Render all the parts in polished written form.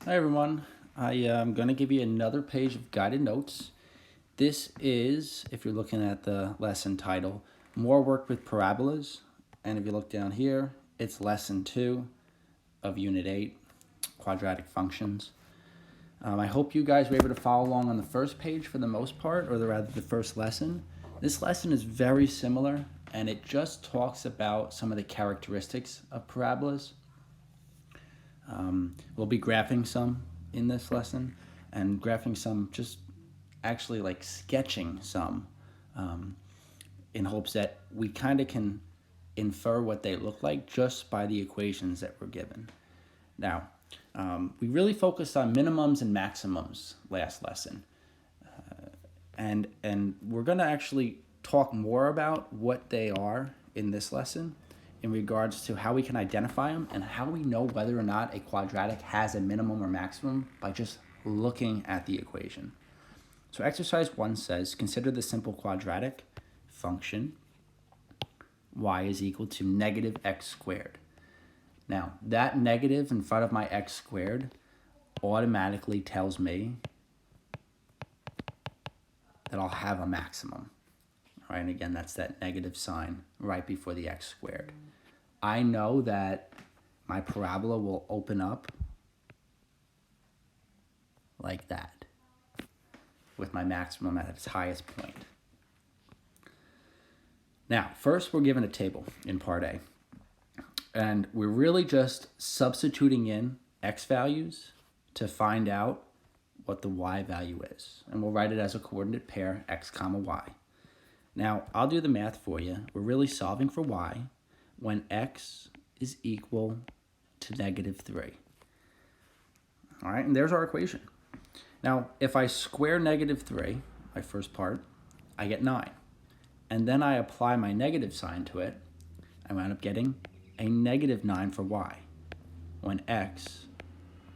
Hi everyone, I am going to give you another page of guided notes. This is, if you're looking at the lesson title, More Work with Parabolas. And if you look down here, it's lesson 2 of Unit 8, Quadratic Functions. I hope you guys were able to follow along on the first page for the most part, or rather the first lesson. This lesson is very similar, and it just talks about some of the characteristics of parabolas. We'll be graphing some in this lesson and graphing some, just actually like sketching some in hopes that we kind of can infer what they look like just by the equations that we're given. Now, we really focused on minimums and maximums last lesson. And we're going to actually talk more about what they are in this lesson in regards to how we can identify them and how we know whether or not a quadratic has a minimum or maximum by just looking at the equation. So exercise 1 says, consider the simple quadratic function y is equal to negative x squared. Now, that negative in front of my x squared automatically tells me that I'll have a maximum. All right, and again, that's that negative sign right before the x squared. I know that my parabola will open up like that with my maximum at its highest point. Now, first we're given a table in part A, and we're really just substituting in x values to find out what the y value is. And we'll write it as a coordinate pair, x comma y. Now, I'll do the math for you. We're really solving for y when x is equal to negative 3. All right, and there's our equation. Now, if I square negative 3, my first part, I get 9. And then I apply my negative sign to it, I wind up getting a negative 9 for y when x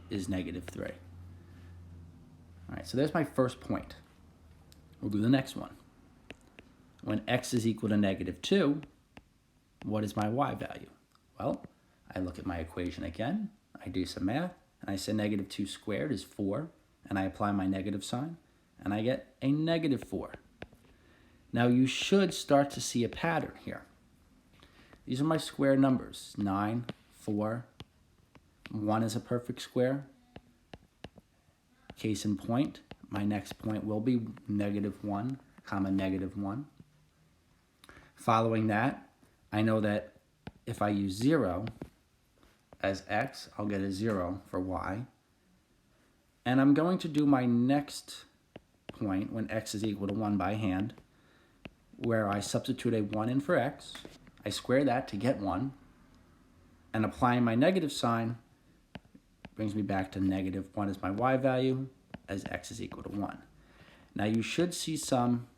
is negative 3. All right, so there's my first point. We'll do the next one. When x is equal to negative 2, what is my y value? Well, I look at my equation again, I do some math, and I say negative 2 squared is 4, and I apply my negative sign, and I get a negative 4. Now you should start to see a pattern here. These are my square numbers, 9, 4, 1 is a perfect square. Case in point, my next point will be negative 1, comma negative 1. Following that, I know that if I use 0 as x, I'll get a 0 for y. And I'm going to do my next point when x is equal to 1 by hand, where I substitute a 1 in for x, I square that to get 1, and applying my negative sign brings me back to negative 1 as my y value, as x is equal to 1. Now you should see some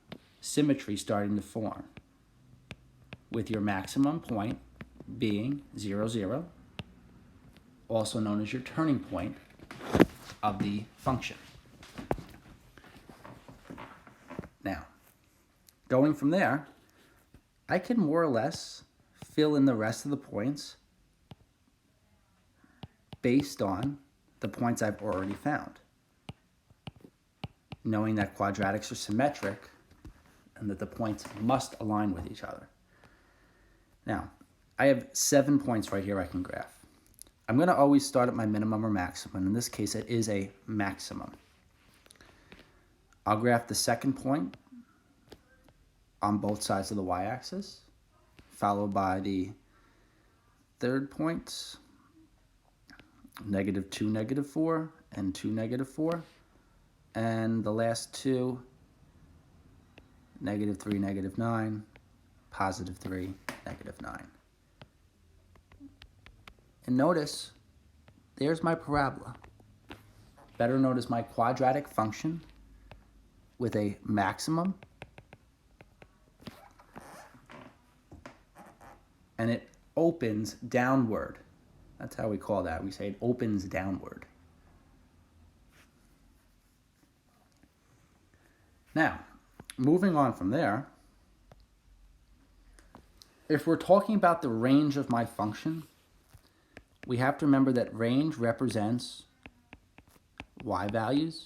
symmetry starting to form, with your maximum point being 0, 0, also known as your turning point of the function. Now, going from there, I can more or less fill in the rest of the points based on the points I've already found, knowing that quadratics are symmetric and that the points must align with each other. Now, I have 7 points right here I can graph. I'm going to always start at my minimum or maximum. In this case, it is a maximum. I'll graph the second point on both sides of the y-axis, followed by the third point, negative 2, negative 4, and 2, negative 4. And the last two, negative 3, negative 9, positive 3, negative 9. And notice, there's my parabola. Better known as my quadratic function with a maximum. And it opens downward. That's how we call that. We say it opens downward. Now, moving on from there, if we're talking about the range of my function, we have to remember that range represents y values,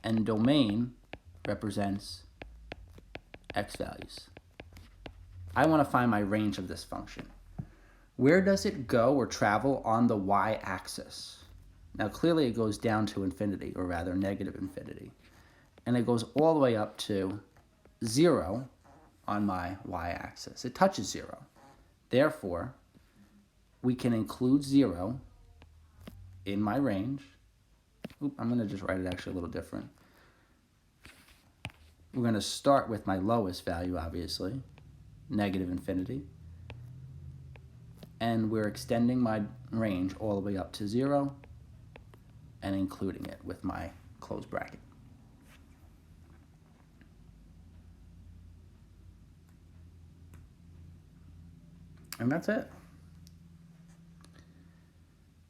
and domain represents x values. I want to find my range of this function. Where does it go or travel on the y-axis? Now clearly it goes down to infinity, or rather negative infinity. And it goes all the way up to 0 on my y-axis. It touches 0. Therefore, we can include 0 in my range. I'm going to just write it actually a little different. We're going to start with my lowest value, obviously, negative infinity. And we're extending my range all the way up to 0 and including it with my closed bracket. And that's it.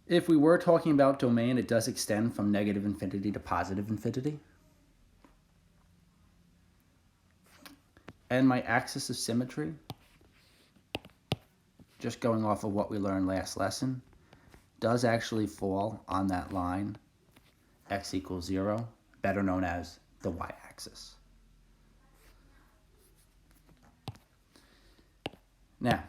If we were talking about domain, it does extend from negative infinity to positive infinity. And my axis of symmetry, just going off of what we learned last lesson, does actually fall on that line, x equals 0, better known as the y-axis. Now,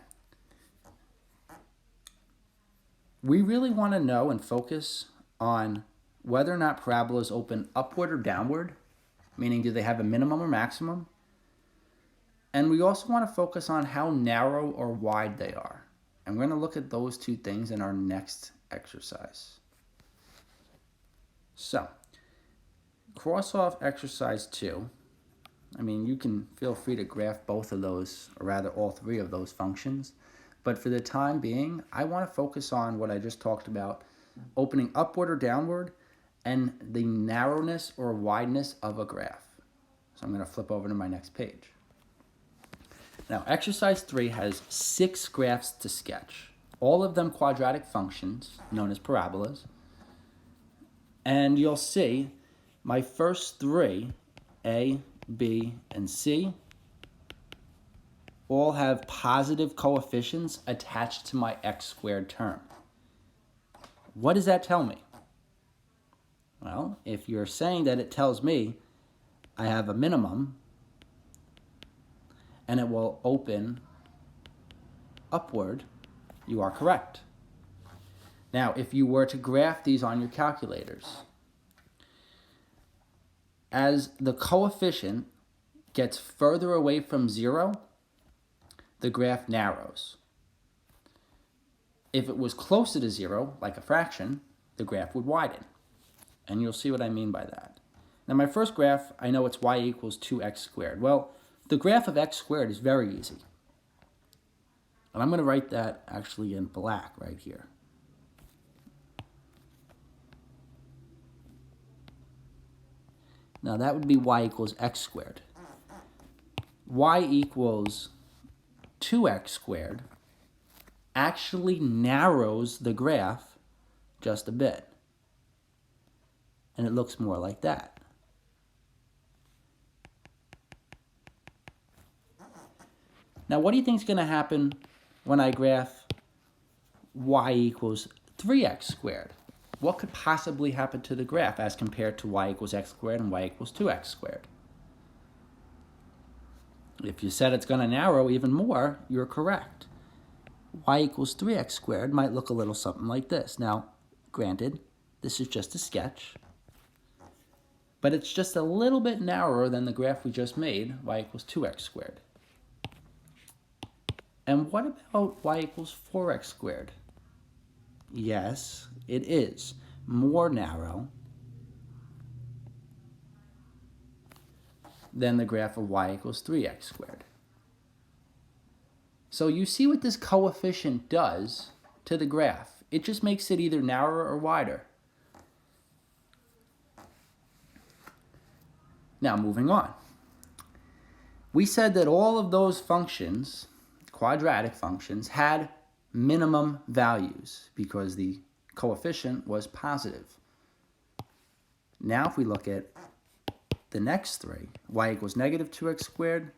we really want to know and focus on whether or not parabolas open upward or downward, meaning do they have a minimum or maximum? And we also want to focus on how narrow or wide they are. And we're going to look at those two things in our next exercise. So, cross off exercise 2. I mean, you can feel free to graph both of those, or rather all three of those functions. But for the time being, I want to focus on what I just talked about, opening upward or downward, and the narrowness or wideness of a graph. So I'm going to flip over to my next page. Now, exercise 3 has 6 graphs to sketch, all of them quadratic functions known as parabolas. And you'll see my first 3, A, B, and C, all have positive coefficients attached to my x squared term. What does that tell me? Well, if you're saying that it tells me I have a minimum and it will open upward, you are correct. Now, if you were to graph these on your calculators, as the coefficient gets further away from 0, the graph narrows. If it was closer to 0, like a fraction, the graph would widen. And you'll see what I mean by that. Now my first graph, I know it's y equals 2x squared. Well, the graph of x squared is very easy. And I'm going to write that actually in black right here. Now that would be y equals x squared. Y equals 2x squared actually narrows the graph just a bit. And it looks more like that. Now, what do you think is going to happen when I graph y equals 3x squared? What could possibly happen to the graph as compared to y equals x squared and y equals 2x squared? If you said it's going to narrow even more, you're correct. Y equals 3x squared might look a little something like this. Now, granted, this is just a sketch, but it's just a little bit narrower than the graph we just made, y equals 2x squared. And what about y equals 4x squared? Yes, it is more narrow than the graph of y equals 3x squared. So you see what this coefficient does to the graph. It just makes it either narrower or wider. Now moving on. We said that all of those functions, quadratic functions, had minimum values because the coefficient was positive. Now if we look at the next 3, y equals negative 2x squared,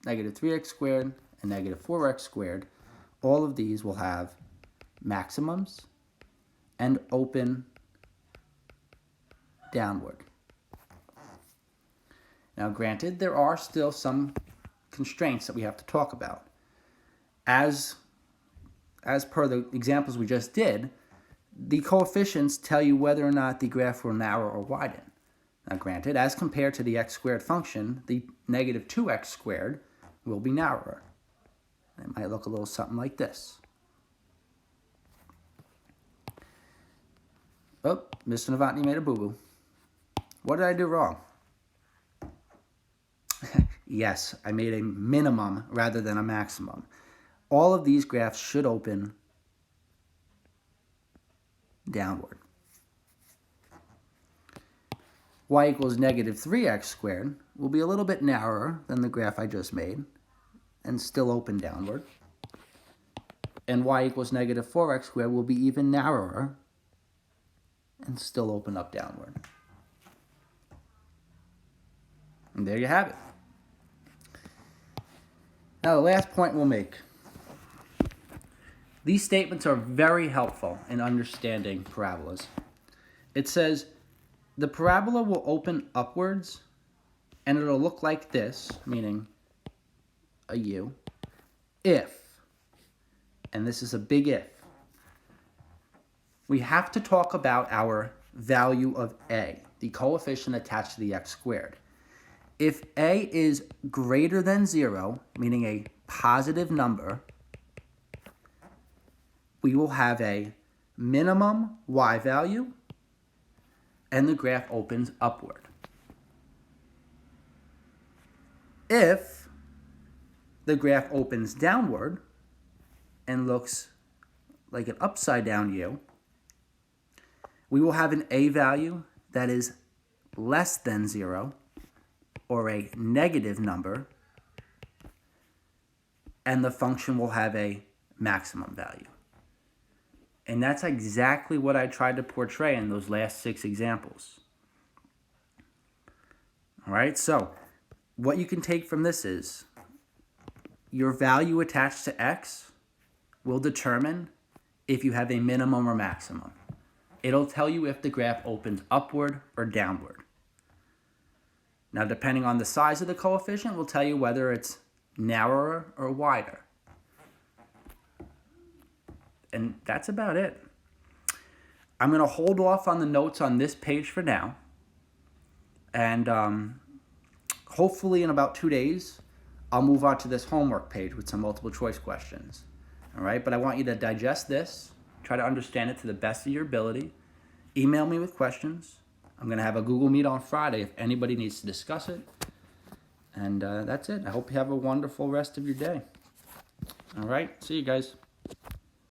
negative 3x squared, and negative 4x squared, all of these will have maximums and open downward. Now, granted, there are still some constraints that we have to talk about. As per the examples we just did, the coefficients tell you whether or not the graph will narrow or widen. Now, granted, as compared to the x squared function, the negative 2x squared will be narrower. It might look a little something like this. Oh, Mr. Novotny made a boo-boo. What did I do wrong? Yes, I made a minimum rather than a maximum. All of these graphs should open downward. Y equals negative 3x squared will be a little bit narrower than the graph I just made and still open downward. And y equals negative 4x squared will be even narrower and still open up downward. And there you have it. Now the last point we'll make. These statements are very helpful in understanding parabolas. It says the parabola will open upwards and it'll look like this, meaning a U, if, and this is a big if, we have to talk about our value of A, the coefficient attached to the x squared. If A is greater than 0, meaning a positive number, we will have a minimum y value and the graph opens upward. If the graph opens downward and looks like an upside down U, we will have an A value that is less than 0 or a negative number, and the function will have a maximum value. And that's exactly what I tried to portray in those last 6 examples. All right, so what you can take from this is your value attached to x will determine if you have a minimum or maximum. It'll tell you if the graph opens upward or downward. Now, depending on the size of the coefficient, will tell you whether it's narrower or wider. And that's about it. I'm going to hold off on the notes on this page for now. And hopefully in about 2 days, I'll move on to this homework page with some multiple choice questions. All right, but I want you to digest this, try to understand it to the best of your ability. Email me with questions. I'm going to have a Google Meet on Friday if anybody needs to discuss it. And that's it. I hope you have a wonderful rest of your day. All right, see you guys.